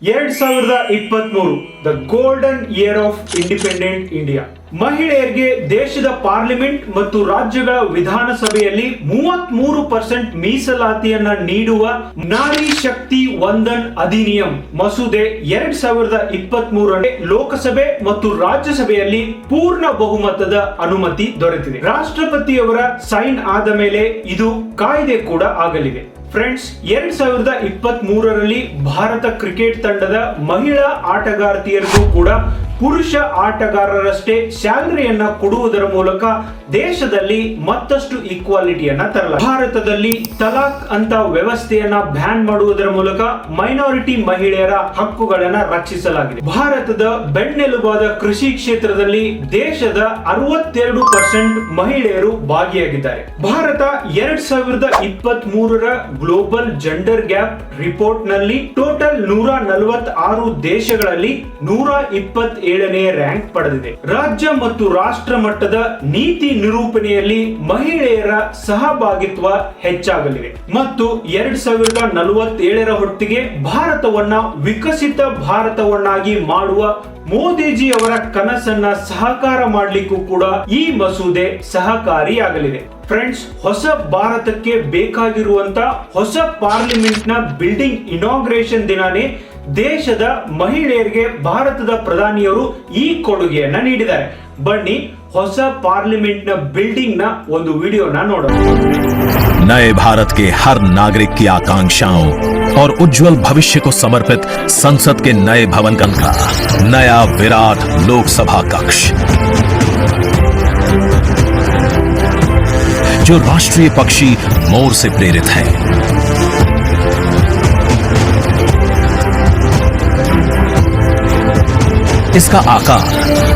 2023 the golden year of independent India. ಮಹಿಳೆಯರಿಗೆ ದೇಶದ parliament ಮತ್ತು ರಾಜ್ಯಗಳ ವಿಧಾನಸಭೆಯಲ್ಲಿ 33% ಮೀಸಲಾತಿಯನ್ನ ನೀಡುವ ನಾರಿ ಶಕ್ತಿ ವಂದನ್ ಅಧಿನಿಯಂ ಮಸೂದೆ 2023 ಲೋಕಸಭೆ ಮತ್ತು ರಾಜ್ಯಸಭೆಯಲ್ಲಿ ಪೂರ್ಣ ಬಹುಮತದ ಅನುಮತಿ ದೊರೆತಿದೆ. ರಾಷ್ಟ್ರಪತಿಯವರ ಸೈನ್ ಆದ ಮೇಲೆ ಇದು ಕಾಯ್ದೆ ಕೂಡ ಆಗಲಿದೆ. ಫ್ರೆಂಡ್ಸ್, 2023ರಲ್ಲಿ ಭಾರತ ಕ್ರಿಕೆಟ್ ತಂಡದ ಮಹಿಳಾ ಆಟಗಾರ್ತಿಯರಿಗೂ ಕೂಡ ಪುರುಷ ಆಟಗಾರರಷ್ಟೇ ಸ್ಯಾಲರಿಯನ್ನ ಕೊಡುವುದರ ಮೂಲಕ ದೇಶದಲ್ಲಿ ಮತ್ತಷ್ಟು ಈಕ್ವಾಲಿಟಿಯನ್ನ ತರಲಾಗಿದೆ. ಭಾರತದಲ್ಲಿ ತಲಾಕ್ ಅಂತ ವ್ಯವಸ್ಥೆಯನ್ನ ಬ್ಯಾನ್ ಮಾಡುವುದರ ಮೂಲಕ ಮೈನಾರಿಟಿ ಮಹಿಳೆಯರ ಹಕ್ಕುಗಳನ್ನ ರಕ್ಷಿಸಲಾಗಿದೆ. ಭಾರತದ ಬೆನ್ನೆಲುಬಾದ ಕೃಷಿ ಕ್ಷೇತ್ರದಲ್ಲಿ ದೇಶದ 62% ಮಹಿಳೆಯರು ಭಾಗಿಯಾಗಿದ್ದಾರೆ. ಭಾರತ 2023ರ ಗ್ಲೋಬಲ್ ಜೆಂಡರ್ ಗ್ಯಾಪ್ ರಿಪೋರ್ಟ್ ನಲ್ಲಿ ಟೋಟಲ್ 146 ದೇಶಗಳಲ್ಲಿ 127ನೇ ರ್ಯಾಂಕ್ ಪಡೆದಿದೆ. ರಾಜ್ಯ ಮತ್ತು ರಾಷ್ಟ್ರ ಮಟ್ಟದ ನೀತಿ ನಿರೂಪಣೆಯಲ್ಲಿ ಮಹಿಳೆಯರ ಸಹಭಾಗಿತ್ವ ಹೆಚ್ಚಾಗಲಿದೆ ಮತ್ತು 2047ರ ಹೊತ್ತಿಗೆ ಭಾರತವನ್ನ ವಿಕಸಿತ ಭಾರತವನ್ನಾಗಿ ಮಾಡುವ ಮೋದಿಜಿ ಅವರ ಕನಸನ್ನ ಸಹಕಾರ ಮಾಡಲಿಕ್ಕೂ ಕೂಡ ಈ ಮಸೂದೆ ಸಹಕಾರಿಯಾಗಲಿದೆ. ಫ್ರೆಂಡ್ಸ್, ಹೊಸ ಭಾರತಕ್ಕೆ ಬೇಕಾಗಿರುವಂತ ಹೊಸ ಪಾರ್ಲಿಮೆಂಟ್ ನ ಬಿಲ್ಡಿಂಗ್ ಇನಾಗ್ರೇಷನ್ ದಿನಾನೇ ದೇಶದ ಮಹಿಳೆಯರಿಗೆ ಭಾರತದ ಪ್ರಧಾನಿಯವರು ಈ ಕೊಡುಗೆಯನ್ನ ನೀಡಿದ್ದಾರೆ. ಬನ್ನಿ ಹೊಸ ಪಾರ್ಲಿಮೆಂಟ್ ನ ಬಿಲ್ಡಿಂಗ್ ನ ಒಂದು ವಿಡಿಯೋನ ನೋಡೋಣ. नए भारत के हर नागरिक की आकांक्षाओं और उज्जवल भविष्य को समर्पित संसद के नए भवन का नया विराट लोकसभा कक्ष, जो राष्ट्रीय पक्षी मोर से प्रेरित है. इसका आकार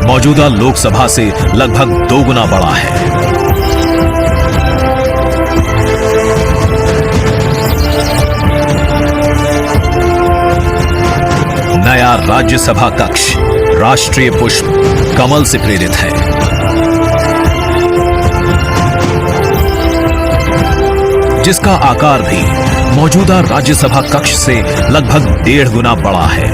मौजूदा लोकसभा से लगभग 2 गुना बड़ा है. नया राज्यसभा कक्ष राष्ट्रीय पुष्प कमल से प्रेरित है. जिसका आकार भी मौजूदा राज्यसभा कक्ष से लगभग 1.5 गुना बड़ा है.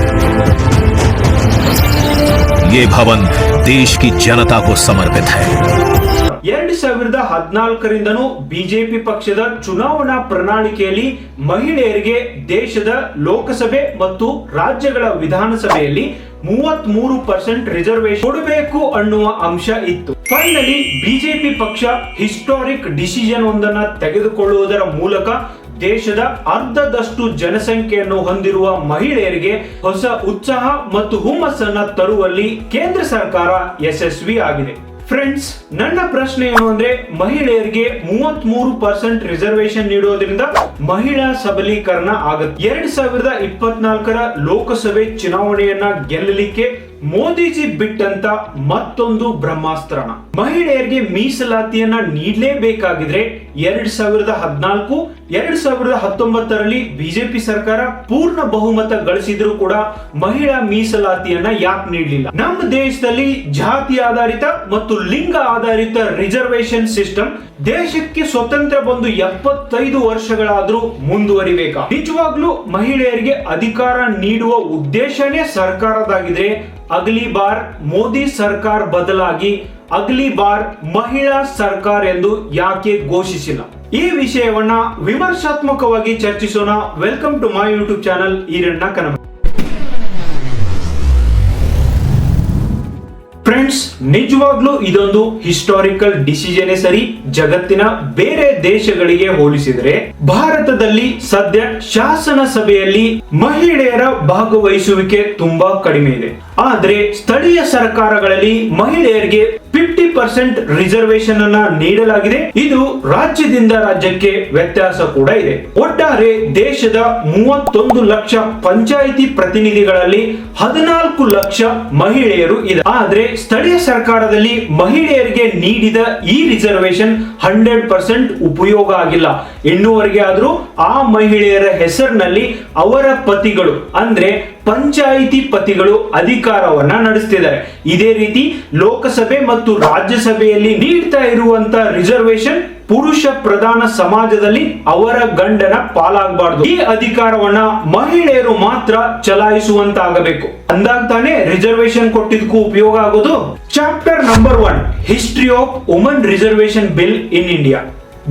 ये भवन देश की जनता को समर्पित है. 2014ರಿಂದನೂ ಬಿಜೆಪಿ ಪಕ್ಷದ ಚುನಾವಣಾ ಪ್ರಣಾಳಿಕೆಯಲ್ಲಿ ಮಹಿಳೆಯರಿಗೆ ದೇಶದ ಲೋಕಸಭೆ ಮತ್ತು ರಾಜ್ಯಗಳ ವಿಧಾನಸಭೆಯಲ್ಲಿ 33% ರಿಸರ್ವೇಶನ್ ಕೊಡಬೇಕು ಅನ್ನುವ ಅಂಶ ಇತ್ತು. ಫೈನಲಿ ಬಿಜೆಪಿ ಪಕ್ಷ ಹಿಸ್ಟಾರಿಕ್ ಡಿಸಿಷನ್ ಒಂದನ್ನ ತೆಗೆದುಕೊಳ್ಳುವುದರ ಮೂಲಕ ದೇಶದ ಅರ್ಧದಷ್ಟು ಜನಸಂಖ್ಯೆಯನ್ನು ಹೊಂದಿರುವ ಮಹಿಳೆಯರಿಗೆ ಹೊಸ ಉತ್ಸಾಹ ಮತ್ತು ಹುಮ್ಮಸ್ಸನ್ನ ತರುವಲ್ಲಿ ಕೇಂದ್ರ ಸರ್ಕಾರ ಯಶಸ್ವಿ ಆಗಿದೆ. ಫ್ರೆಂಡ್ಸ್, ನನ್ನ ಪ್ರಶ್ನೆ ಏನು ಅಂದ್ರೆ, ಮಹಿಳೆಯರಿಗೆ 33% ರಿಸರ್ವೇಶನ್ ನೀಡುವುದರಿಂದ ಮಹಿಳಾ ಸಬಲೀಕರಣ ಆಗುತ್ತೆ. 2024ರ ಲೋಕಸಭೆ ಚುನಾವಣೆಯನ್ನ ಗೆಲ್ಲಲಿಕ್ಕೆ ಮೋದಿಜಿ ಬಿಟ್ಟಂತ ಮತ್ತೊಂದು ಬ್ರಹ್ಮಾಸ್ತ್ರನ. ಮಹಿಳೆಯರಿಗೆ ಮೀಸಲಾತಿಯನ್ನ ನೀಡಲೇಬೇಕಾಗಿದ್ರೆ 2014, 2019ರಲ್ಲಿ ಬಿಜೆಪಿ ಸರ್ಕಾರ ಪೂರ್ಣ ಬಹುಮತ ಗಳಿಸಿದ್ರು ಕೂಡ ಮಹಿಳಾ ಮೀಸಲಾತಿಯನ್ನ ಯಾಕೆ ನೀಡಲಿಲ್ಲ? ನಮ್ಮ ದೇಶದಲ್ಲಿ ಜಾತಿ ಆಧಾರಿತ ಮತ್ತು ಲಿಂಗ ಆಧಾರಿತ ರಿಸರ್ವೇಶನ್ ಸಿಸ್ಟಮ್ ದೇಶಕ್ಕೆ ಸ್ವತಂತ್ರ ಬಂದು 75 ವರ್ಷಗಳಾದ್ರೂ ಮುಂದುವರಿಬೇಕಾ? ನಿಜವಾಗ್ಲೂ ಮಹಿಳೆಯರಿಗೆ ಅಧಿಕಾರ ನೀಡುವ ಉದ್ದೇಶನೇ ಸರ್ಕಾರದಾಗಿದ್ರೆ ಅಗಲಿ ಬಾರ್ ಮೋದಿ ಸರ್ಕಾರ ಬದಲಾಗಿ ಅಗಲಿ ಬಾರ್ ಮಹಿಳಾ ಸರ್ಕಾರ ಎಂದು ಯಾಕೆ ಘೋಷಿಸಿಲ್ಲ? ಈ ವಿಷಯವನ್ನ ವಿಮರ್ಶಾತ್ಮಕವಾಗಿ ಚರ್ಚಿಸೋಣ. Welcome to my YouTube channel Iranna Kanama. Friends, ನಿಜವಾಗ್ಲೂ ಇದೊಂದು ಹಿಸ್ಟಾರಿಕಲ್ ಡಿಸಿಷನ್ ಸರಿ. ಜಗತ್ತಿನ ಬೇರೆ ದೇಶಗಳಿಗೆ ಹೋಲಿಸಿದರೆ ಭಾರತದಲ್ಲಿ ಸದ್ಯ ಶಾಸನ ಸಭೆಯಲ್ಲಿ ಮಹಿಳೆಯರ ಭಾಗವಹಿಸುವಿಕೆ ತುಂಬಾ ಕಡಿಮೆ ಇದೆ. ಆದ್ರೆ ಸ್ಥಳೀಯ ಸರ್ಕಾರಗಳಲ್ಲಿ ಮಹಿಳೆಯರಿಗೆ 50% ರಿಸರ್ವೇಶನ್ ಅನ್ನ ನೀಡಲಾಗಿದೆ. ಇದು ರಾಜ್ಯದಿಂದ ರಾಜ್ಯಕ್ಕೆ ವ್ಯತ್ಯಾಸ ಕೂಡ ಇದೆ. ಒಟ್ಟಾರೆ ದೇಶದ 31 ಲಕ್ಷ ಪಂಚಾಯಿತಿ ಪ್ರತಿನಿಧಿಗಳಲ್ಲಿ 14 ಲಕ್ಷ ಮಹಿಳೆಯರು ಇದೆ. ಆದ್ರೆ ಸ್ಥಳೀಯ ಸರ್ಕಾರದಲ್ಲಿ ಮಹಿಳೆಯರಿಗೆ ನೀಡಿದ ಈ ರಿಸರ್ವೇಶನ್ 100% ಉಪಯೋಗ ಆಗಿಲ್ಲ. ಇನ್ನೂವರೆಗೆ ಆದ್ರೂ ಆ ಮಹಿಳೆಯರ ಹೆಸರಿನಲ್ಲಿ ಅವರ ಪತಿಗಳು ಅಂದ್ರೆ ಪಂಚಾಯಿತಿ ಪತಿಗಳು ಅಧಿಕಾರವನ್ನ ನಡೆಸ್ತಿದ್ದಾರೆ. ಇದೇ ರೀತಿ ಲೋಕಸಭೆ ಮತ್ತು ರಾಜ್ಯಸಭೆಯಲ್ಲಿ ನೀಡ್ತಾ ಇರುವಂತ ರಿಸರ್ವೇಶನ್ ಪುರುಷ ಪ್ರಧಾನ ಸಮಾಜದಲ್ಲಿ ಅವರ ಗಂಡನ ಪಾಲಾಗಬಾರದು. ಈ ಅಧಿಕಾರವನ್ನ ಮಹಿಳೆಯರು ಮಾತ್ರ ಚಲಾಯಿಸುವಂತಾಗಬೇಕು. ಅಂದಾಗ ತಾನೇ ರಿಸರ್ವೇಶನ್ ಕೊಟ್ಟಿದ್ದಕ್ಕೂ ಉಪಯೋಗ ಆಗೋದು. Chapter number 1, history of woman reservation bill in India.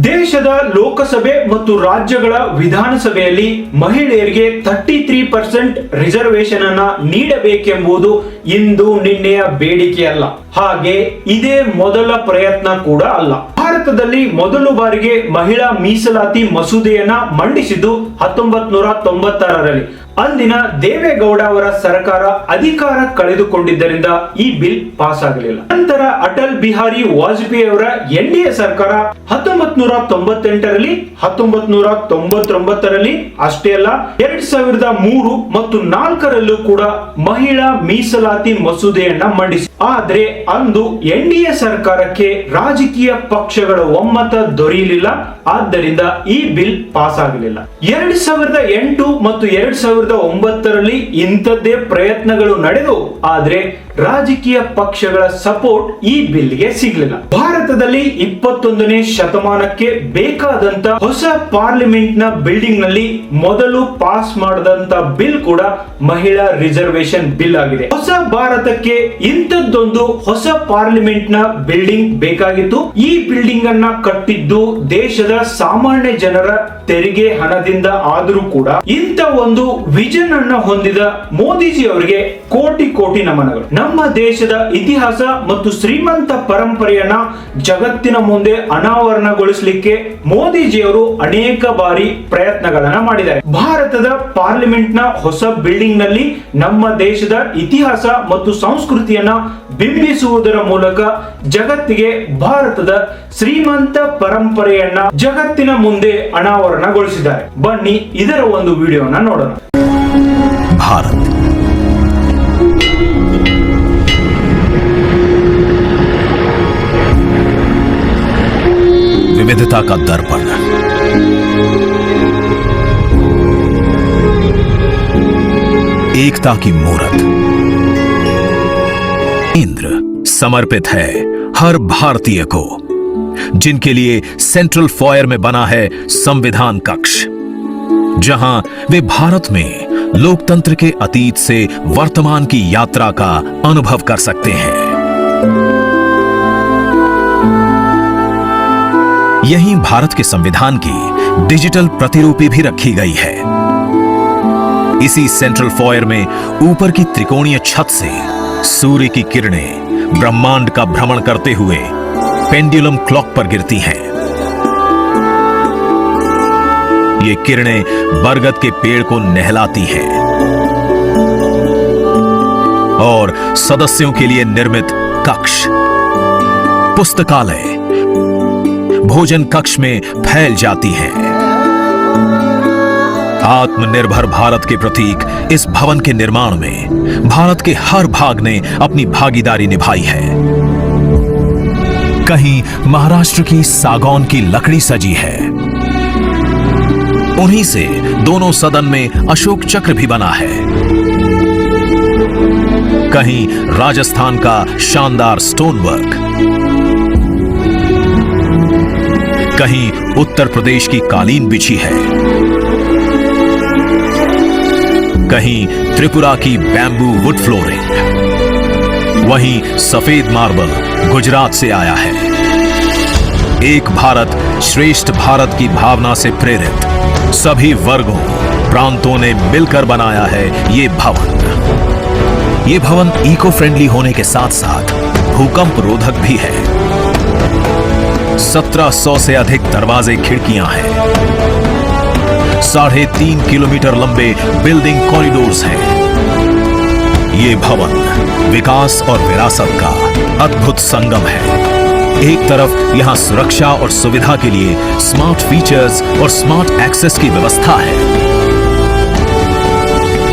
ದೇಶದ ಲೋಕಸಭೆ ಮತ್ತು ರಾಜ್ಯಗಳ ವಿಧಾನಸಭೆಯಲ್ಲಿ ಮಹಿಳೆಯರಿಗೆ 33% ರಿಸರ್ವೇಶನ್ ಅನ್ನ ನೀಡಬೇಕೆಂಬುದು ಇಂದು ನಿನ್ನೆಯ ಬೇಡಿಕೆಯಲ್ಲ. ಹಾಗೆ ಇದೇ ಮೊದಲ ಪ್ರಯತ್ನ ಕೂಡ ಅಲ್ಲ. ಭಾರತದಲ್ಲಿ ಮೊದಲು ಬಾರಿಗೆ ಮಹಿಳಾ ಮೀಸಲಾತಿ ಮಸೂದೆಯನ್ನ ಮಂಡಿಸಿದ್ದು 1996ರಲ್ಲಿ. ಅಂದಿನ ದೇವೇಗೌಡ ಅವರ ಸರ್ಕಾರ ಅಧಿಕಾರ ಕಳೆದುಕೊಂಡಿದ್ದರಿಂದ ಈ ಬಿಲ್ ಪಾಸ್ ಆಗಲಿಲ್ಲ. ನಂತರ ಅಟಲ್ ಬಿಹಾರಿ ವಾಜಪೇಯಿ ಅವರ ಎನ್ಡಿಎ ಸರ್ಕಾರ 1998ರಲ್ಲಿ, 1999ರಲ್ಲಿ, ಅಷ್ಟೇ ಅಲ್ಲ 2003 ಮತ್ತು 2004ರಲ್ಲೂ ಕೂಡ ಮಹಿಳಾ ಮೀಸಲಾತಿ ಮಸೂದೆಯನ್ನ ಮಂಡಿಸಿ. ಆದ್ರೆ ಅಂದು ಎನ್ಡಿಎ ಸರ್ಕಾರಕ್ಕೆ ರಾಜಕೀಯ ಪಕ್ಷಗಳ ಒಮ್ಮತ ದೊರೆಯಲಿಲ್ಲ. ಆದ್ದರಿಂದ ಈ ಬಿಲ್ ಪಾಸ್ ಆಗಲಿಲ್ಲ. 2008 ಮತ್ತು 2009ರಲ್ಲಿ ಇಂಥದ್ದೇ ಪ್ರಯತ್ನಗಳು ನಡೆದು ಆದ್ರೆ ರಾಜಕೀಯ ಪಕ್ಷಗಳ ಸಪೋರ್ಟ್ ಈ ಬಿಲ್ಗೆ ಸಿಗಲಿಲ್ಲ. ಭಾರತದಲ್ಲಿ 21ನೇ ಶತಮಾನಕ್ಕೆ ಬೇಕಾದಂತ ಹೊಸ ಪಾರ್ಲಿಮೆಂಟ್ ನ ಬಿಲ್ಡಿಂಗ್ ನಲ್ಲಿ ಮೊದಲು ಪಾಸ್ ಮಾಡಿದಂತ ಬಿಲ್ ಕೂಡ ಮಹಿಳಾ ರಿಸರ್ವೇಶನ್ ಬಿಲ್ ಆಗಿದೆ. ಹೊಸ ಭಾರತಕ್ಕೆ ಇಂಥದ್ದೊಂದು ಹೊಸ ಪಾರ್ಲಿಮೆಂಟ್ ನ ಬಿಲ್ಡಿಂಗ್ ಬೇಕಾಗಿತ್ತು. ಈ ಬಿಲ್ಡಿಂಗ್ ಅನ್ನ ಕಟ್ಟಿದ್ದು ದೇಶದ ಸಾಮಾನ್ಯ ಜನರ ತೆರಿಗೆ ಹಣದಿಂದ ಆದರೂ ಕೂಡ ಇಂಥ ಒಂದು ವಿಷನ್ ಅನ್ನ ಹೊಂದಿದ ಮೋದಿಜಿ ಅವರಿಗೆ ಕೋಟಿ ಕೋಟಿ ನಮನಗಳು. ನಮ್ಮ ದೇಶದ ಇತಿಹಾಸ ಮತ್ತು ಶ್ರೀಮಂತ ಪರಂಪರೆಯನ್ನ ಜಗತ್ತಿನ ಮುಂದೆ ಅನಾವರಣಗೊಳಿಸಲಿಕ್ಕೆ ಮೋದಿಜಿಯವರು ಅನೇಕ ಬಾರಿ ಪ್ರಯತ್ನಗಳನ್ನ ಮಾಡಿದ್ದಾರೆ. ಭಾರತದ ಪಾರ್ಲಿಮೆಂಟ್ ನ ಹೊಸ ಬಿಲ್ಡಿಂಗ್ ನಲ್ಲಿ ನಮ್ಮ ದೇಶದ ಇತಿಹಾಸ ಮತ್ತು ಸಂಸ್ಕೃತಿಯನ್ನ ಬಿಂಬಿಸುವುದರ ಮೂಲಕ ಜಗತ್ತಿಗೆ ಭಾರತದ ಶ್ರೀಮಂತ ಪರಂಪರೆಯನ್ನ ಜಗತ್ತಿನ ಮುಂದೆ ಅನಾವರಣಗೊಳಿಸಿದ್ದಾರೆ. ಬನ್ನಿ ಇದರ ಒಂದು ವಿಡಿಯೋನ ನೋಡೋಣ. भारत विविधता का दर्पण, एकता की मूरत। इंद्र समर्पित है हर भारतीय को, जिनके लिए सेंट्रल फॉयर में बना है संविधान कक्ष, जहां वे भारत में लोकतंत्र के अतीत से वर्तमान की यात्रा का अनुभव कर सकते हैं। यहीं भारत के संविधान की डिजिटल प्रतिलिपि भी रखी गई है। इसी सेंट्रल फॉयर में ऊपर की त्रिकोणीय छत से सूर्य की किरणें ब्रह्मांड का भ्रमण करते हुए पेंडुलम क्लॉक पर गिरती हैं। ये किरणें बरगद के पेड़ को नहलाती हैं और सदस्यों के लिए निर्मित कक्ष, पुस्तकालय, भोजन कक्ष में फैल जाती हैं। आत्मनिर्भर भारत के प्रतीक इस भवन के निर्माण में भारत के हर भाग ने अपनी भागीदारी निभाई है। कहीं महाराष्ट्र की सागौन की लकड़ी सजी है, उन्हीं से दोनों सदन में अशोक चक्र भी बना है। कहीं राजस्थान का शानदार स्टोन वर्क, कहीं उत्तर प्रदेश की कालीन बिछी है, कहीं त्रिपुरा की बैम्बू वुड फ्लोरिंग, वहीं सफेद मार्बल गुजरात से आया है। एक भारत श्रेष्ठ भारत की भावना से प्रेरित सभी वर्गों, प्रांतों ने मिलकर बनाया है ये भवन। ये भवन इको फ्रेंडली होने के साथ साथ भूकंप रोधक भी है। 1700 से अधिक दरवाजे खिड़कियां हैं, 3.5 किलोमीटर लंबे बिल्डिंग कॉरिडोर्स हैं। ये भवन विकास और विरासत का अद्भुत संगम है। एक तरफ यहां सुरक्षा और सुविधा के लिए स्मार्ट फीचर्स और स्मार्ट एक्सेस की व्यवस्था है,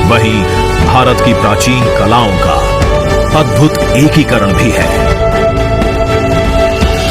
वहीं भारत की प्राचीन कलाओं का अद्भुत एकीकरण भी है।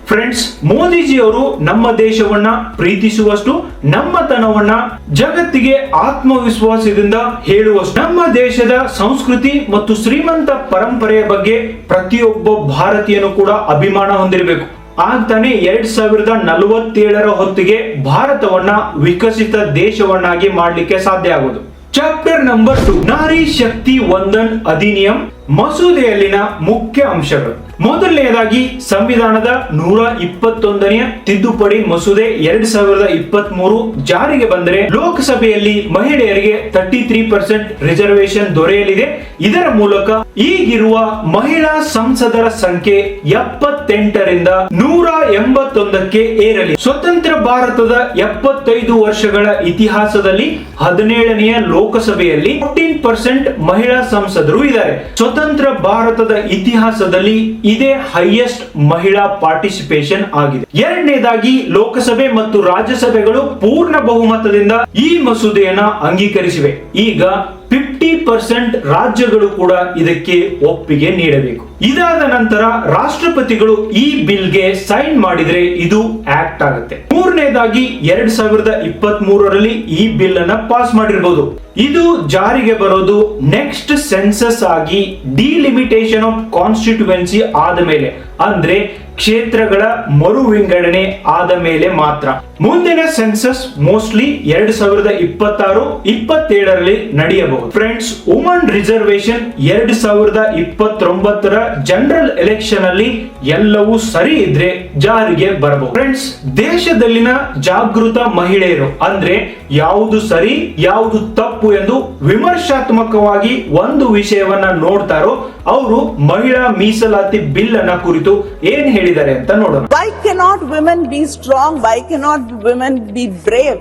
ಫ್ರೆಂಡ್ಸ್, ಮೋದಿಜಿಯವರು ನಮ್ಮ ದೇಶವನ್ನ ಪ್ರೀತಿಸುವಷ್ಟು, ನಮ್ಮತನವನ್ನ ಜಗತ್ತಿಗೆ ಆತ್ಮವಿಶ್ವಾಸದಿಂದ ಹೇಳುವಷ್ಟು, ನಮ್ಮ ದೇಶದ ಸಂಸ್ಕೃತಿ ಮತ್ತು ಶ್ರೀಮಂತ ಪರಂಪರೆಯ ಬಗ್ಗೆ ಪ್ರತಿಯೊಬ್ಬ ಭಾರತೀಯನು ಕೂಡ ಅಭಿಮಾನ ಹೊಂದಿರಬೇಕು. ಆಗ್ತಾನೆ 2047 ಹೊತ್ತಿಗೆ ಭಾರತವನ್ನ ವಿಕಸಿತ ದೇಶವನ್ನಾಗಿ ಮಾಡ್ಲಿಕ್ಕೆ ಸಾಧ್ಯ ಆಗುವುದು. ಚಾಪ್ಟರ್ ನಂಬರ್ 2 ನಾರಿ ಶಕ್ತಿ ವಂದನ್ ಅಧಿನಿಯಂ ಮಸೂದೆಯಲ್ಲಿನ ಮುಖ್ಯ ಅಂಶಗಳು. ಮೊದಲನೆಯದಾಗಿ ಸಂವಿಧಾನದ 121ನೇ ತಿದ್ದುಪಡಿ ಮಸೂದೆ 2023 ಜಾರಿಗೆ ಬಂದರೆ ಲೋಕಸಭೆಯಲ್ಲಿ ಮಹಿಳೆಯರಿಗೆ 33% ರಿಸರ್ವೇಶನ್ ದೊರೆಯಲಿದೆ. ಇದರ ಮೂಲಕ ಈಗಿರುವ ಮಹಿಳಾ ಸಂಸದರ ಸಂಖ್ಯೆ 78ರಿಂದ 181ಕ್ಕೆ ಏರಲಿ. ಸ್ವತಂತ್ರ ಭಾರತದ 75 ವರ್ಷಗಳ ಇತಿಹಾಸದಲ್ಲಿ 17ನೆಯ ಲೋಕಸಭೆಯಲ್ಲಿ 14% ಮಹಿಳಾ ಸಂಸದರು ಇದ್ದಾರೆ. ಸ್ವತಂತ್ರ ಭಾರತದ ಇತಿಹಾಸದಲ್ಲಿ ಇದೇ ಹೈಯೆಸ್ಟ್ ಮಹಿಳಾ ಪಾರ್ಟಿಸಿಪೇಷನ್ ಆಗಿದೆ. ಎರಡನೇದಾಗಿ ಲೋಕಸಭೆ ಮತ್ತು ರಾಜ್ಯಸಭೆಗಳು ಪೂರ್ಣ ಬಹುಮತದಿಂದ ಈ ಮಸೂದೆಯನ್ನ ಅಂಗೀಕರಿಸಿವೆ. ಈಗ 50% ರಾಜ್ಯಗಳು ಕೂಡ ಇದಕ್ಕೆ ಒಪ್ಪಿಗೆ ನೀಡಬೇಕು. ಇದಾದ ನಂತರ ರಾಷ್ಟ್ರಪತಿಗಳು ಈ ಬಿಲ್ಗೆ ಸೈನ್ ಮಾಡಿದ್ರೆ ಇದು ಆಕ್ಟ್ ಆಗುತ್ತೆ. ಮೂರನೇದಾಗಿ 2023ರಲ್ಲಿ ಈ ಬಿಲ್ ಅನ್ನ ಪಾಸ್ ಮಾಡಿರಬಹುದು. ಇದು ಜಾರಿಗೆ ಬರೋದು ನೆಕ್ಸ್ಟ್ ಸೆನ್ಸಸ್ ಆಗಿ ಡಿಲಿಮಿಟೇಷನ್ ಆಫ್ ಕಾನ್ಸ್ಟಿಟ್ಯೂಯೆನ್ಸಿ ಆದ ಮೇಲೆ, ಅಂದ್ರೆ ಕ್ಷೇತ್ರಗಳ ಮರು ವಿಂಗಡಣೆ ಆದ ಮೇಲೆ ಮಾತ್ರ. ಮುಂದಿನ ಸೆನ್ಸಸ್ ಮೋಸ್ಟ್ಲಿ 2026-27ರಲ್ಲಿ ನಡೆಯಬಹುದು. ಫ್ರೆಂಡ್ಸ್, ವುಮನ್ ರಿಸರ್ವೇಶನ್ 2029ರ ಜನರಲ್ ಎಲೆಕ್ಷನ್ ಅಲ್ಲಿ ಎಲ್ಲವೂ ಸರಿ ಇದ್ರೆ ಜಾರಿಗೆ ಬರಬಹುದು. ಫ್ರೆಂಡ್ಸ್, ದೇಶದಲ್ಲಿನ ಜಾಗೃತ ಮಹಿಳೆಯರು ಅಂದ್ರೆ ಯಾವುದು ಸರಿ ಯಾವುದು ತಪ್ಪು ಎಂದು ವಿಮರ್ಶಾತ್ಮಕವಾಗಿ ಒಂದು ವಿಷಯವನ್ನ ನೋಡ್ತಾರೋ ಅವರು ಮಹಿಳಾ ಮೀಸಲಾತಿ ಬಿಲ್ ಅನ್ನ ಕುರಿತು ಏನ್ ಹೇಳಿದ್ದಾರೆ ಅಂತ ನೋಡೋಣ. Why cannot women be strong? Why cannot women be brave?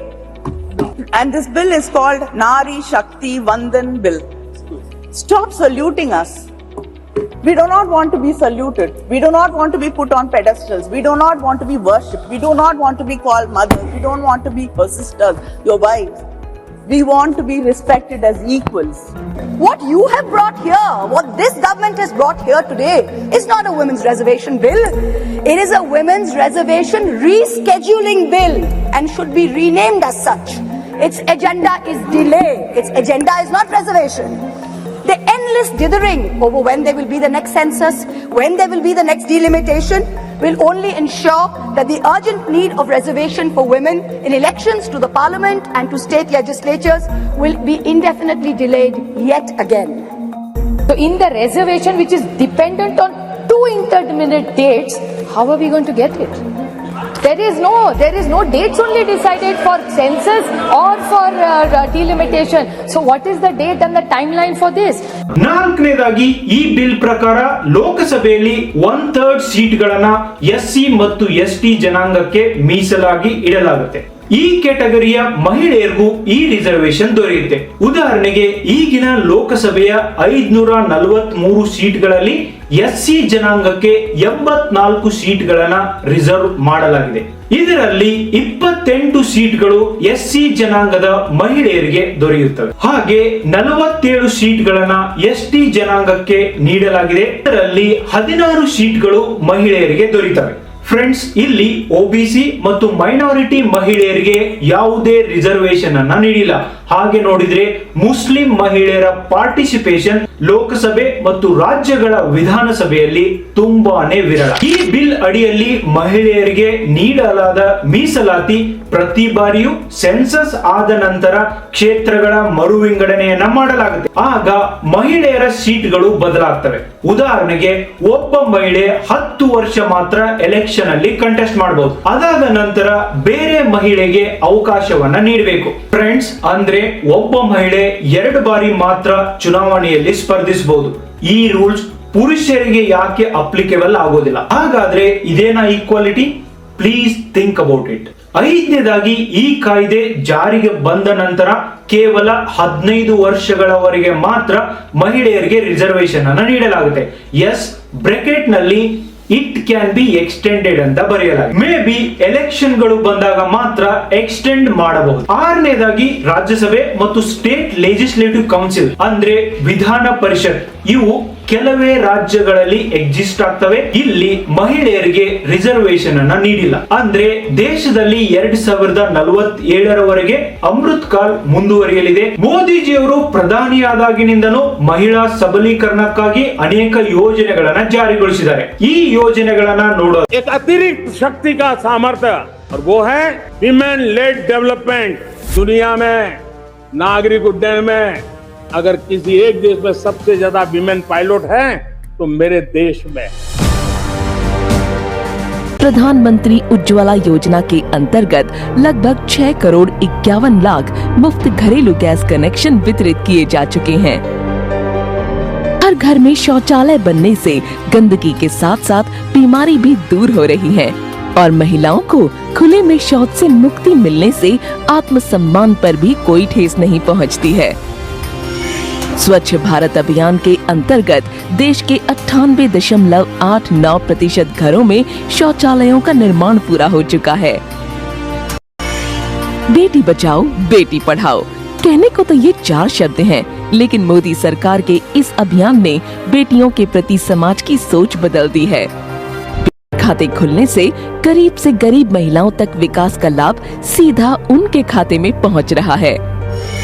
And this bill is called Nari Shakti Vandan Bill. Stop saluting us. We do not want to be saluted. We do not want to be put on pedestals. We do not want to be worshipped. We do not want to be called mothers. We don't want to be your sisters, your wives. We want to be respected as equals. What you have brought here, what this government has brought here today, is not a women's reservation bill. It is a women's reservation rescheduling bill and should be renamed as such. Its agenda is delay. Its agenda is not reservation. The endless dithering over when there will be the next census, when there will be the next delimitation, will only ensure that the urgent need of reservation for women in elections to the parliament and to state legislatures will be indefinitely delayed yet again. So in the reservation which is dependent on 2 indeterminate dates, how are we going to get it? There is no dates only decided for census or for delimitation. So what is the date and the timeline for this? ನಾಲ್ಕನೇದಾಗಿ ಈ bill ಪ್ರಕಾರ ಲೋಕಸಭೆಯಲ್ಲಿ 1/3 ಸೀಟ್ಗಳನ್ನ SC ಮತ್ತು ST ಜನಾಂಗಕ್ಕೆ ಮೀಸಲಾಗಿ ಇಡಲಾಗುತ್ತೆ. ಈ ಕ್ಯಾಟಗರಿಯ ಮಹಿಳೆಯರಿಗೂ ಈ ರಿಸರ್ವೇಶನ್ ದೊರೆಯುತ್ತೆ. ಉದಾಹರಣೆಗೆ ಈಗಿನ ಲೋಕಸಭೆಯ 543 ಸೀಟ್ಗಳಲ್ಲಿ SC ಜನಾಂಗಕ್ಕೆ 84 ಸೀಟ್ಗಳನ್ನ ರಿಸರ್ವ್ ಮಾಡಲಾಗಿದೆ. ಇದರಲ್ಲಿ 28 ಸೀಟ್ಗಳು SC ಜನಾಂಗದ ಮಹಿಳೆಯರಿಗೆ ದೊರೆಯುತ್ತವೆ. ಹಾಗೆ 47 ಸೀಟ್ಗಳನ್ನ ST ಜನಾಂಗಕ್ಕೆ ನೀಡಲಾಗಿದೆ. ಇದರಲ್ಲಿ 16 ಸೀಟ್ಗಳು ಮಹಿಳೆಯರಿಗೆ ದೊರೆಯುತ್ತವೆ. ಫ್ರೆಂಡ್ಸ್, ಇಲ್ಲಿ OBC ಮತ್ತು ಮೈನಾರಿಟಿ ಮಹಿಳೆಯರಿಗೆ ಯಾವುದೇ ರಿಸರ್ವೇಶನ್ ಅನ್ನ ನೀಡಿಲ್ಲ. ಹಾಗೆ ನೋಡಿದ್ರೆ ಮುಸ್ಲಿಂ ಮಹಿಳೆಯರ ಪಾರ್ಟಿಸಿಪೇಷನ್ ಲೋಕಸಭೆ ಮತ್ತು ರಾಜ್ಯಗಳ ವಿಧಾನಸಭೆಯಲ್ಲಿ ತುಂಬಾನೇ ವಿರಳ. ಈ ಬಿಲ್ ಅಡಿಯಲ್ಲಿ ಮಹಿಳೆಯರಿಗೆ ನೀಡಲಾದ ಮೀಸಲಾತಿ ಪ್ರತಿ ಬಾರಿಯೂ ಸೆನ್ಸಸ್ ಆದ ನಂತರ ಕ್ಷೇತ್ರಗಳ ಮರು ವಿಂಗಡಣೆಯನ್ನ ಮಾಡಲಾಗುತ್ತೆ. ಆಗ ಮಹಿಳೆಯರ ಸೀಟ್ಗಳು ಬದಲಾಗ್ತವೆ. ಉದಾಹರಣೆಗೆ ಒಬ್ಬ ಮಹಿಳೆ 10 ವರ್ಷ ಮಾತ್ರ ಎಲೆಕ್ಷನ್ ಅಲ್ಲಿ ಕಂಟೆಸ್ಟ್ ಮಾಡಬಹುದು. ಅದಾದ ನಂತರ ಬೇರೆ ಮಹಿಳೆಗೆ ಅವಕಾಶವನ್ನ ನೀಡಬೇಕು. ಫ್ರೆಂಡ್ಸ್, ಅಂದ್ರೆ ಒಬ್ಬ ಮಹಿಳೆ 2 ಬಾರಿ ಮಾತ್ರ ಚುನಾವಣೆಯಲ್ಲಿ ಸ್ಪರ್ಧಿಸಬಹುದು. ಈ ರೂಲ್ಸ್ ಪುರುಷರಿಗೆ ಯಾಕೆ ಅಪ್ಲಿಕೇಬಲ್ ಆಗೋದಿಲ್ಲ? ಹಾಗಾದ್ರೆ ಇದೇನಾ equality? Please think about it. ಐದನೇದಾಗಿ, ಈ ಕಾಯ್ದೆ ಜಾರಿಗೆ ಬಂದ ನಂತರ ಕೇವಲ 15 ವರ್ಷಗಳವರೆಗೆ ಮಾತ್ರ ಮಹಿಳೆಯರಿಗೆ ರಿಸರ್ವೇಶನ್ ಅನ್ನು ನೀಡಲಾಗುತ್ತೆ. ಎಸ್, ಬ್ರಾಕೆಟ್ ನಲ್ಲಿ ಇಟ್ ಕ್ಯಾನ್ ಬಿ ಎಕ್ಸ್ಟೆಂಡೆಡ್ ಅಂತ ಬರೆಯಲಾಗಿದೆ. ಮೇ ಬಿ ಎಲೆಕ್ಷನ್ ಗಳು ಬಂದಾಗ ಮಾತ್ರ ಎಕ್ಸ್ಟೆಂಡ್ ಮಾಡಬಹುದು. ಆರನೇದಾಗಿ, ರಾಜ್ಯಸಭೆ ಮತ್ತು ಸ್ಟೇಟ್ ಲೆಜಿಸ್ಲೇಟಿವ್ ಕೌನ್ಸಿಲ್ ಅಂದ್ರೆ ವಿಧಾನ ಪರಿಷತ್ ಇವು ಕೆಲವೇ ರಾಜ್ಯಗಳಲ್ಲಿ ಎಕ್ಸಿಸ್ಟ್ ಆಗ್ತವೆ. ಇಲ್ಲಿ ಮಹಿಳೆಯರಿಗೆ ರಿಸರ್ವೇಶನ್ ಅನ್ನ ನೀಡಿಲ್ಲ. ಅಂದ್ರೆ ದೇಶದಲ್ಲಿ 2047ರವರೆಗೆ ಅಮೃತ್ ಕಾಲ್ ಮುಂದುವರಿಯಲಿದೆ. ಮೋದಿಜಿಯವರು ಪ್ರಧಾನಿಯಾದಾಗಿನಿಂದಲೂ ಮಹಿಳಾ ಸಬಲೀಕರಣಕ್ಕಾಗಿ ಅನೇಕ ಯೋಜನೆಗಳನ್ನ ಜಾರಿಗೊಳಿಸಿದ್ದಾರೆ. ಈ ಯೋಜನೆಗಳನ್ನ ನೋಡೋ एक अतिरिक्त शक्ति का सामर्थ्य और वो है विमेन लेड डेवलपमेंट. दुनिया में नागरिक उड्डयन में अगर किसी एक देश में सबसे ज्यादा विमेन पायलट हैं तो मेरे देश में. प्रधानमंत्री उज्ज्वला योजना के अंतर्गत लगभग 6 करोड़ 51 लाख मुफ्त घरेलू गैस कनेक्शन वितरित किए जा चुके हैं. हर घर में शौचालय बनने से गंदगी के साथ साथ बीमारी भी दूर हो रही है और महिलाओं को खुले में शौच से मुक्ति मिलने से आत्मसम्मान पर भी कोई ठेस नहीं पहुंचती है. स्वच्छ भारत अभियान के अंतर्गत देश के 98.89% घरों में शौचालयों का निर्माण पूरा हो चुका है. बेटी बचाओ बेटी पढ़ाओ कहने को तो ये 4 शब्द हैं, लेकिन मोदी सरकार के इस अभियान ने बेटियों के प्रति समाज की सोच बदल दी है. खाते खुलने से गरीब से गरीब महिलाओं तक विकास का लाभ सीधा उनके खाते में पहुंच रहा है.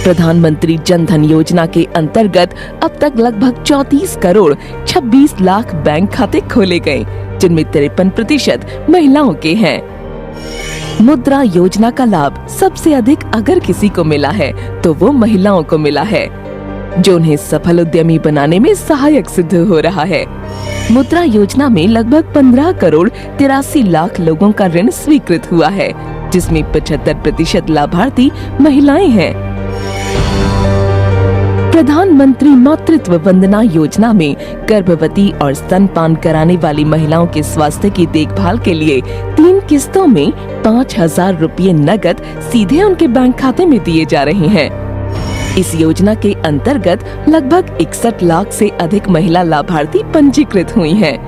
प्रधानमंत्री जन धन योजना के अंतर्गत अब तक लगभग 34 करोड़ 26 लाख बैंक खाते खोले गए, जिनमें 53% महिलाओं के हैं. मुद्रा योजना का लाभ सबसे अधिक अगर किसी को मिला है तो वो महिलाओं को मिला है, जो उन्हें सफल उद्यमी बनाने में सहायक सिद्ध हो रहा है. मुद्रा योजना में लगभग 15 करोड़ 83 लाख लोगों का ऋण स्वीकृत हुआ है, जिसमें 75% लाभार्थी महिलाएं हैं. प्रधानमंत्री मातृत्व वंदना योजना में गर्भवती और स्तनपान कराने वाली महिलाओं के स्वास्थ्य की देखभाल के लिए 3 किस्तों में 5,000 रुपये नकद सीधे उनके बैंक खाते में दिए जा रहे हैं. इस योजना के अंतर्गत लगभग 61 लाख से अधिक महिला लाभार्थी पंजीकृत हुई हैं,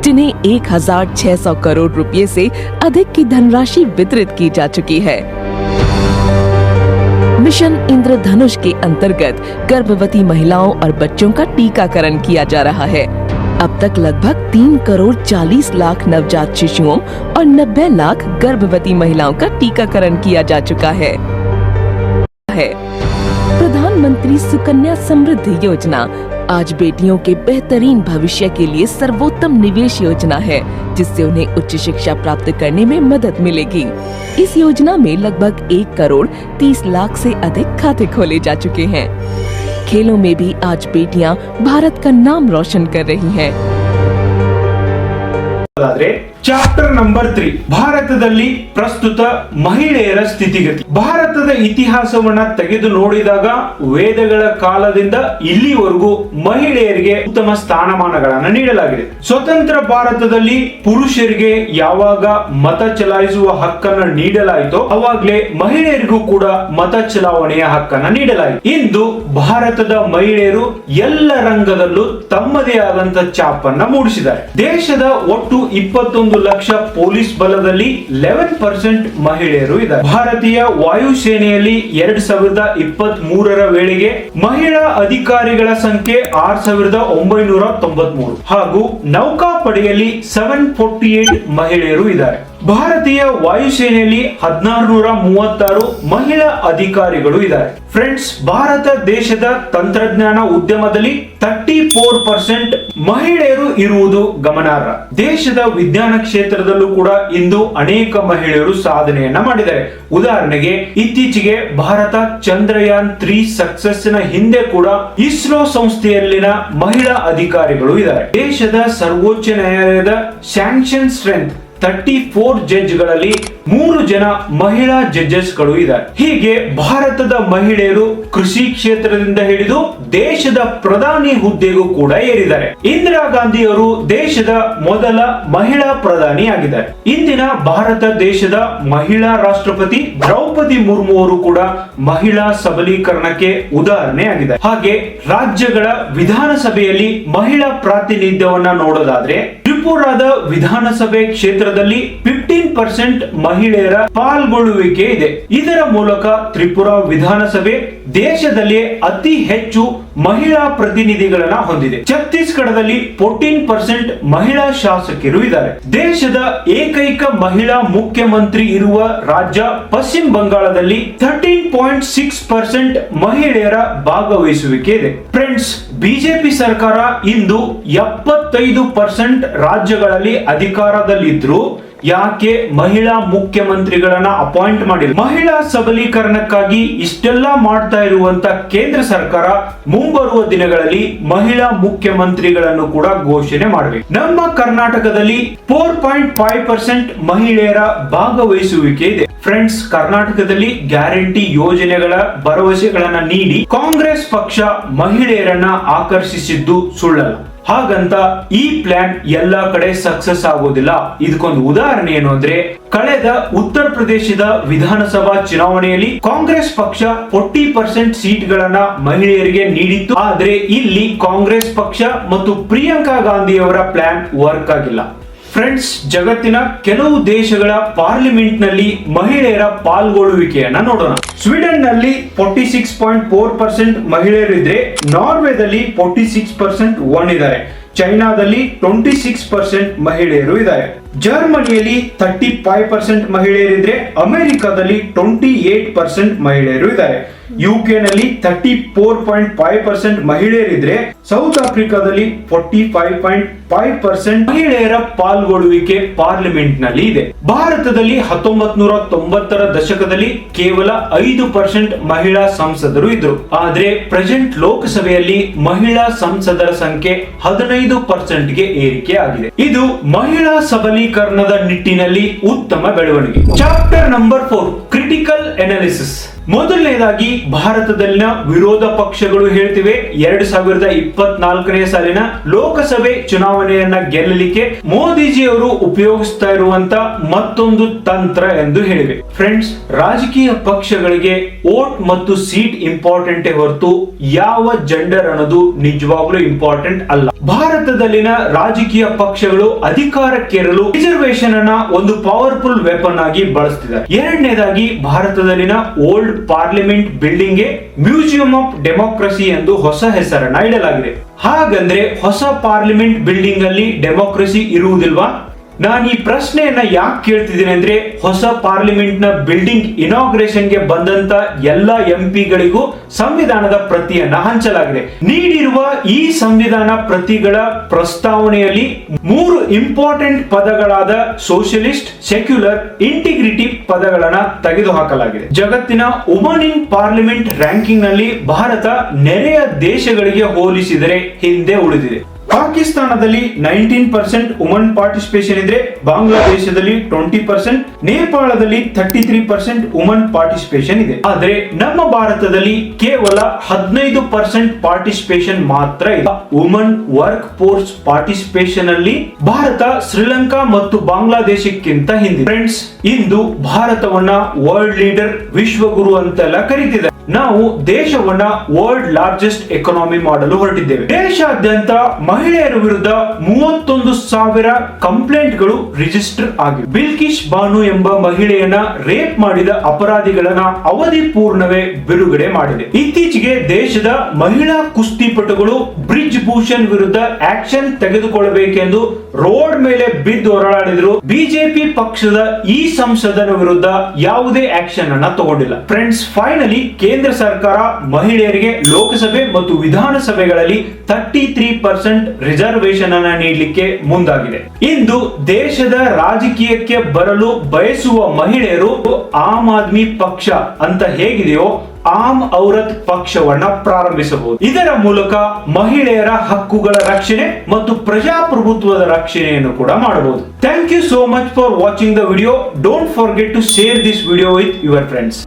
जिन्हें 1,600 करोड़ रुपए से अधिक की धनराशि वितरित की जा चुकी है. मिशन इंद्रधनुष के अंतर्गत गर्भवती महिलाओं और बच्चों का टीकाकरण किया जा रहा है. अब तक लगभग 3 करोड़ 40 लाख नवजात शिशुओं और 90 लाख गर्भवती महिलाओं का टीकाकरण किया जा चुका है. प्रधानमंत्री सुकन्या समृद्धि योजना आज बेटियों के बेहतरीन भविष्य के लिए सर्वोत्तम निवेश योजना है, जिससे उन्हें उच्च शिक्षा प्राप्त करने में मदद मिलेगी. इस योजना में लगभग 1 करोड़ 30 लाख से अधिक खाते खोले जा चुके हैं. खेलों में भी आज बेटियां भारत का नाम रोशन कर रही हैं. ಚಾಪ್ಟರ್ ನಂಬರ್ 3 ಭಾರತದಲ್ಲಿ ಪ್ರಸ್ತುತ ಮಹಿಳೆಯರ ಸ್ಥಿತಿಗತಿ. ಭಾರತದ ಇತಿಹಾಸವನ್ನ ತೆಗೆದು ನೋಡಿದಾಗ ವೇದಗಳ ಕಾಲದಿಂದ ಇಲ್ಲಿವರೆಗೂ ಮಹಿಳೆಯರಿಗೆ ಉತ್ತಮ ಸ್ಥಾನಮಾನಗಳನ್ನು ನೀಡಲಾಗಿದೆ. ಸ್ವತಂತ್ರ ಭಾರತದಲ್ಲಿ ಪುರುಷರಿಗೆ ಯಾವಾಗ ಮತ ಚಲಾಯಿಸುವ ಹಕ್ಕನ್ನು ನೀಡಲಾಯಿತೋ ಅವಾಗಲೇ ಮಹಿಳೆಯರಿಗೂ ಕೂಡ ಮತ ಚಲಾವಣೆಯ ಹಕ್ಕನ್ನು ನೀಡಲಾಯಿತು. ಇಂದು ಭಾರತದ ಮಹಿಳೆಯರು ಎಲ್ಲ ರಂಗದಲ್ಲೂ ತಮ್ಮದೇ ಆದಂತ ಛಾಪನ್ನ ಮೂಡಿಸಿದ್ದಾರೆ. ದೇಶದ ಒಟ್ಟು 21 ಲಕ್ಷ ಪೊಲೀಸ್ ಬಲದಲ್ಲಿ 11% ಮಹಿಳೆಯರು ಇದ್ದಾರೆ. ಭಾರತೀಯ ವಾಯುಸೇನೆಯಲ್ಲಿ 2023ರ ವೇಳೆಗೆ ಮಹಿಳಾ ಅಧಿಕಾರಿಗಳ ಸಂಖ್ಯೆ 6,993 ಹಾಗೂ ನೌಕಾಪಡೆಯಲ್ಲಿ 748 ಮಹಿಳೆಯರು ಇದ್ದಾರೆ. ಭಾರತೀಯ ವಾಯುಸೇನೆಯಲ್ಲಿ 1636 ಮಹಿಳಾ ಅಧಿಕಾರಿಗಳು ಇದ್ದಾರೆ. ಫ್ರೆಂಡ್ಸ್, ಭಾರತ ದೇಶದ ತಂತ್ರಜ್ಞಾನ ಉದ್ಯಮದಲ್ಲಿ 34% ಮಹಿಳೆಯರು ಇರುವುದು ಗಮನಾರ್ಹ. ದೇಶದ ವಿಜ್ಞಾನ ಕ್ಷೇತ್ರದಲ್ಲೂ ಕೂಡ ಇಂದು ಅನೇಕ ಮಹಿಳೆಯರು ಸಾಧನೆಯನ್ನ ಮಾಡಿದ್ದಾರೆ. ಉದಾಹರಣೆಗೆ ಇತ್ತೀಚೆಗೆ ಭಾರತ ಚಂದ್ರಯಾನ್ 3 ಸಕ್ಸಸ್ ನ ಹಿಂದೆ ಕೂಡ ಇಸ್ರೋ ಸಂಸ್ಥೆಯಲ್ಲಿನ ಮಹಿಳಾ ಅಧಿಕಾರಿಗಳು ಇದ್ದಾರೆ. ದೇಶದ ಸರ್ವೋಚ್ಚ ನ್ಯಾಯಾಲಯದ ಸ್ಯಾಂಕ್ಷನ್ ಸ್ಟ್ರೆಂತ್ 34 ಜಡ್ಜ್ಗಳಲ್ಲಿ 3 ಜನ ಮಹಿಳಾ ಜಡ್ಜಸ್ ಗಳು ಇದ್ದಾರೆ. ಹೀಗೆ ಭಾರತದ ಮಹಿಳೆಯರು ಕೃಷಿ ಕ್ಷೇತ್ರದಿಂದ ಹಿಡಿದು ದೇಶದ ಪ್ರಧಾನಿ ಹುದ್ದೆಗೂ ಕೂಡ ಏರಿದ್ದಾರೆ. ಇಂದಿರಾ ಗಾಂಧಿ ಅವರು ದೇಶದ ಮೊದಲ ಮಹಿಳಾ ಪ್ರಧಾನಿ ಆಗಿದ್ದಾರೆ. ಇಂದಿನ ಭಾರತ ದೇಶದ ಮಹಿಳಾ ರಾಷ್ಟ್ರಪತಿ ದ್ರೌಪದಿ ಮುರ್ಮು ಅವರು ಕೂಡ ಮಹಿಳಾ ಸಬಲೀಕರಣಕ್ಕೆ ಉದಾಹರಣೆ ಆಗಿದೆ. ಹಾಗೆ ರಾಜ್ಯಗಳ ವಿಧಾನಸಭೆಯಲ್ಲಿ ಮಹಿಳಾ ಪ್ರಾತಿನಿಧ್ಯವನ್ನ ನೋಡೋದಾದ್ರೆ ತ್ರಿಪುರಾದ ವಿಧಾನಸಭೆ ಕ್ಷೇತ್ರದಲ್ಲಿ 15% ಮಹಿಳೆಯರ ಪಾಲ್ಗೊಳ್ಳುವಿಕೆ ಇದೆ. ಇದರ ಮೂಲಕ ತ್ರಿಪುರಾ ವಿಧಾನಸಭೆ ದೇಶದಲ್ಲಿ ಅತಿ ಹೆಚ್ಚು ಮಹಿಳಾ ಪ್ರತಿನಿಧಿಗಳನ್ನ ಹೊಂದಿದೆ. ಛತ್ತೀಸ್ಗಢದಲ್ಲಿ 14% ಮಹಿಳಾ ಶಾಸಕರು ಇದ್ದಾರೆ. ದೇಶದ ಏಕೈಕ ಮಹಿಳಾ ಮುಖ್ಯಮಂತ್ರಿ ಇರುವ ರಾಜ್ಯ ಪಶ್ಚಿಮ ಬಂಗಾಳದಲ್ಲಿ 13.6% ಮಹಿಳೆಯರ ಭಾಗವಹಿಸುವಿಕೆ ಇದೆ. ಫ್ರೆಂಡ್ಸ್, ಬಿಜೆಪಿ ಸರ್ಕಾರ ಇಂದು 75% ರಾಜ್ಯಗಳಲ್ಲಿ ಅಧಿಕಾರದಲ್ಲಿದ್ರು ಯಾಕೆ ಮಹಿಳಾ ಮುಖ್ಯಮಂತ್ರಿಗಳನ್ನ ಅಪಾಯಿಂಟ್ ಮಾಡಿಲ್ಲ? ಮಹಿಳಾ ಸಬಲೀಕರಣಕ್ಕಾಗಿ ಇಷ್ಟೆಲ್ಲ ಮಾಡ್ತಾ ಇರುವಂತ ಕೇಂದ್ರ ಸರ್ಕಾರ ಮುಂಬರುವ ದಿನಗಳಲ್ಲಿ ಮಹಿಳಾ ಮುಖ್ಯಮಂತ್ರಿಗಳನ್ನು ಕೂಡ ಘೋಷಣೆ ಮಾಡಬೇಕು. ನಮ್ಮ ಕರ್ನಾಟಕದಲ್ಲಿ 4.5% ಮಹಿಳೆಯರ ಭಾಗವಹಿಸುವಿಕೆ ಇದೆ. ಫ್ರೆಂಡ್ಸ್, ಕರ್ನಾಟಕದಲ್ಲಿ ಗ್ಯಾರಂಟಿ ಯೋಜನೆಗಳ ಭರವಸೆಗಳನ್ನ ನೀಡಿ ಕಾಂಗ್ರೆಸ್ ಪಕ್ಷ ಮಹಿಳೆಯರನ್ನ ಆಕರ್ಷಿಸಿದ್ದು ಸುಳ್ಳಲ್ಲ. ಹಾಗಂತ ಈ ಪ್ಲಾನ್ ಎಲ್ಲಾ ಕಡೆ ಸಕ್ಸಸ್ ಆಗೋದಿಲ್ಲ. ಇದಕ್ಕೊಂದು ಉದಾಹರಣೆ ಏನು ಅಂದ್ರೆ, ಕಳೆದ ಉತ್ತರ ಪ್ರದೇಶದ ವಿಧಾನಸಭಾ ಚುನಾವಣೆಯಲ್ಲಿ ಕಾಂಗ್ರೆಸ್ ಪಕ್ಷ 40% ಸೀಟ್ಗಳನ್ನ ಮಹಿಳೆಯರಿಗೆ ನೀಡಿತ್ತು. ಆದ್ರೆ ಇಲ್ಲಿ ಕಾಂಗ್ರೆಸ್ ಪಕ್ಷ ಮತ್ತು ಪ್ರಿಯಾಂಕಾ ಗಾಂಧಿ ಅವರ ಪ್ಲಾನ್ ವರ್ಕ್ ಆಗಿಲ್ಲ. ಫ್ರೆಂಡ್ಸ್, ಜಗತ್ತಿನ ಕೆಲವು ದೇಶಗಳ ಪಾರ್ಲಿಮೆಂಟ್ ನಲ್ಲಿ ಮಹಿಳೆಯರ ಪಾಲ್ಗೊಳ್ಳುವಿಕೆಯನ್ನ ನೋಡೋಣ. ಸ್ವೀಡನ್ ನಲ್ಲಿ 46.4% ಮಹಿಳೆಯರಿದ್ರೆ, ನಾರ್ವೆದಲ್ಲಿ 46% ಇದ್ದಾರೆ. ಚೈನಾದಲ್ಲಿ 26% ಮಹಿಳೆಯರು ಇದ್ದಾರೆ. ಜರ್ಮನಿಯಲ್ಲಿ 35% ಮಹಿಳೆಯರಿದ್ರೆ, ಅಮೆರಿಕದಲ್ಲಿ 28% ಮಹಿಳೆಯರು ಇದ್ದಾರೆ. ಯುಕೆ ನಲ್ಲಿ 34.5% ಮಹಿಳೆಯರಿದ್ರೆ, ಸೌತ್ ಆಫ್ರಿಕಾದಲ್ಲಿ 45.5% ಮಹಿಳೆಯರ ಪಾಲ್ಗೊಳ್ಳುವಿಕೆ ಪಾರ್ಲಿಮೆಂಟ್ ನಲ್ಲಿ ಇದೆ. ಭಾರತದಲ್ಲಿ 1990ರ ದಶಕದಲ್ಲಿ ಕೇವಲ 5% ಮಹಿಳಾ ಸಂಸದರು ಇದ್ರು. ಆದ್ರೆ ಪ್ರೆಸೆಂಟ್ ಲೋಕಸಭೆಯಲ್ಲಿ ಮಹಿಳಾ ಸಂಸದರ ಸಂಖ್ಯೆ 15%ಗೆ ಏರಿಕೆ ಆಗಿದೆ. ಇದು ಮಹಿಳಾ ಸಬಲೀಕರಣದ ನಿಟ್ಟಿನಲ್ಲಿ ಉತ್ತಮ ಬೆಳವಣಿಗೆ. Chapter number 4, critical analysis. ಮೊದಲನೇದಾಗಿ ಭಾರತದಲ್ಲಿನ ವಿರೋಧ ಪಕ್ಷಗಳು ಹೇಳ್ತಿವೆ 2024ನೇ ಸಾಲಿನ ಲೋಕಸಭೆ ಚುನಾವಣೆಯನ್ನ ಗೆಲ್ಲಲಿಕ್ಕೆ ಮೋದಿಜಿ ಅವರು ಉಪಯೋಗಿಸ್ತಾ ಇರುವಂತ ಮತ್ತೊಂದು ತಂತ್ರ ಎಂದು ಹೇಳಿವೆ. ಫ್ರೆಂಡ್ಸ್, ರಾಜಕೀಯ ಪಕ್ಷಗಳಿಗೆ ವೋಟ್ ಮತ್ತು ಸೀಟ್ ಇಂಪಾರ್ಟೆಂಟ್ ಹೊರತು ಯಾವ ಜೆಂಡರ್ ಅನ್ನೋದು ನಿಜವಾಗ್ಲೂ ಇಂಪಾರ್ಟೆಂಟ್ ಅಲ್ಲ. ಭಾರತದಲ್ಲಿನ ರಾಜಕೀಯ ಪಕ್ಷಗಳು ಅಧಿಕಾರಕ್ಕೇರಲು ರಿಸರ್ವೇಶನ್ ಅನ್ನ ಒಂದು ಪವರ್ಫುಲ್ ವೆಪನ್ ಆಗಿ ಬಳಸ್ತಿದ್ದಾರೆ. ಎರಡನೇದಾಗಿ ಭಾರತದಲ್ಲಿನ ಓಲ್ಡ್ ಪಾರ್ಲಿಮೆಂಟ್ ಬಿಲ್ಡಿಂಗ್ ಗೆ ಮ್ಯೂಸಿಯಂ ಆಫ್ ಡೆಮೋಕ್ರಸಿ ಎಂದು ಹೊಸ ಹೆಸರನ್ನ ಇಡಲಾಗಿದೆ. ಹಾಗಂದ್ರೆ ಹೊಸ ಪಾರ್ಲಿಮೆಂಟ್ ಬಿಲ್ಡಿಂಗ್ ಅಲ್ಲಿ ಡೆಮೋಕ್ರಸಿ ಇರುವುದಿಲ್ವಾ? ನಾನು ಈ ಪ್ರಶ್ನೆಯನ್ನ ಯಾಕೆ ಕೇಳ್ತಿದ್ದೀನಿ ಅಂದ್ರೆ, ಹೊಸ ಪಾರ್ಲಿಮೆಂಟ್ ನ ಬಿಲ್ಡಿಂಗ್ ಇನಾಗ್ರೇಷನ್ ಗೆ ಬಂದಂತ ಎಲ್ಲಾ ಎಂಪಿಗಳಿಗೂ ಸಂವಿಧಾನದ ಪ್ರತಿಯನ್ನ ಹಂಚಲಾಗಿದೆ. ನೀಡಿರುವ ಈ ಸಂವಿಧಾನ ಪ್ರತಿಗಳ ಪ್ರಸ್ತಾವನೆಯಲ್ಲಿ 3 ಇಂಪಾರ್ಟೆಂಟ್ ಪದಗಳಾದ ಸೋಷಿಯಲಿಸ್ಟ್, ಸೆಕ್ಯುಲರ್, ಇಂಟಿಗ್ರಿಟಿ ಪದಗಳನ್ನ ತೆಗೆದುಹಾಕಲಾಗಿದೆ. ಜಗತ್ತಿನ ವುಮನ್ ಇನ್ ಪಾರ್ಲಿಮೆಂಟ್ ರ್ಯಾಂಕಿಂಗ್ ನಲ್ಲಿ ಭಾರತ ನೆರೆಯ ದೇಶಗಳಿಗೆ ಹೋಲಿಸಿದರೆ ಹಿಂದೆ ಉಳಿದಿದೆ. ಪಾಕಿಸ್ತಾನದಲ್ಲಿ 19% ವುಮನ್ ಪಾರ್ಟಿಸಿಪೇಷನ್ ಇದ್ರೆ, ಬಾಂಗ್ಲಾದೇಶದಲ್ಲಿ 20%, ನೇಪಾಳದಲ್ಲಿ 33% ವುಮನ್ ಪಾರ್ಟಿಸಿಪೇಷನ್ ಇದೆ. ಆದ್ರೆ ನಮ್ಮ ಭಾರತದಲ್ಲಿ ಕೇವಲ 15% ಪಾರ್ಟಿಸಿಪೇಷನ್ ಮಾತ್ರ ಇದೆ. ವುಮನ್ ವರ್ಕ್ ಫೋರ್ಸ್ ಪಾರ್ಟಿಸಿಪೇಷನ್ ಅಲ್ಲಿ ಭಾರತ ಶ್ರೀಲಂಕಾ ಮತ್ತು ಬಾಂಗ್ಲಾದೇಶಕ್ಕಿಂತ ಹಿಂದೆ. ಫ್ರೆಂಡ್ಸ್, ಇಂದು ಭಾರತವನ್ನ ವರ್ಲ್ಡ್ ಲೀಡರ್, ವಿಶ್ವಗುರು ಅಂತೆಲ್ಲ ಕರೀತಿದ್ದಾರೆ. ನಾವು ದೇಶವನ್ನ ವರ್ಲ್ಡ್ ಲಾರ್ಜೆಸ್ಟ್ ಎಕಾನಮಿ ಮಾಡಲು ಹೊರಟಿದ್ದೇವೆ. ದೇಶಾದ್ಯಂತ ಮಹಿಳೆಯರ ವಿರುದ್ಧ 31,000 ಕಂಪ್ಲೇಂಟ್ಗಳು ರಿಜಿಸ್ಟರ್ ಆಗಿವೆ. ಬಿಲ್ಕಿಶ್ ಬಾನು ಎಂಬ ಮಹಿಳೆಯನ್ನ ರೇಪ್ ಮಾಡಿದ ಅಪರಾಧಿಗಳನ್ನ ಅವಧಿ ಪೂರ್ಣವೇ ಬಿಡುಗಡೆ ಮಾಡಿದೆ. ಇತ್ತೀಚೆಗೆ ದೇಶದ ಮಹಿಳಾ ಕುಸ್ತಿಪಟುಗಳು ಬ್ರಿಜ್ ಭೂಷಣ್ ವಿರುದ್ಧ ಆಕ್ಷನ್ ತೆಗೆದುಕೊಳ್ಳಬೇಕೆಂದು ರೋಡ್ ಮೇಲೆ ಬಿದ್ದು ಹೊರಳಾಡಿದ್ರು. ಬಿಜೆಪಿ ಪಕ್ಷದ ಈ ಸಂಸದನ ವಿರುದ್ಧ ಯಾವುದೇ ಆಕ್ಷನ್ ಅನ್ನ ತಗೊಂಡಿಲ್ಲ. ಫ್ರೆಂಡ್ಸ್, ಫೈನಲಿ ಕೇಂದ್ರ ಸರ್ಕಾರ ಮಹಿಳೆಯರಿಗೆ ಲೋಕಸಭೆ ಮತ್ತು ವಿಧಾನಸಭೆಗಳಲ್ಲಿ 33% ರಿಸರ್ವೇಶನ್ ಅನ್ನ ನೀಡಲಿಕ್ಕೆ ಮುಂದಾಗಿದೆ. ಇಂದು ದೇಶದ ರಾಜಕೀಯಕ್ಕೆ ಬರಲು ಬಯಸುವ ಮಹಿಳೆಯರು ಆಮ್ ಆದ್ಮಿ ಪಕ್ಷ ಅಂತ ಹೇಗಿದೆಯೋ ಆಮ್ ಔರತ್ ಪಕ್ಷವನ್ನ ಪ್ರಾರಂಭಿಸಬಹುದು. ಇದರ ಮೂಲಕ ಮಹಿಳೆಯರ ಹಕ್ಕುಗಳ ರಕ್ಷಣೆ ಮತ್ತು ಪ್ರಜಾಪ್ರಭುತ್ವದ ರಕ್ಷಣೆಯನ್ನು ಕೂಡ ಮಾಡಬಹುದು. Thank you so much for watching the video. Don't forget to share this video with your friends.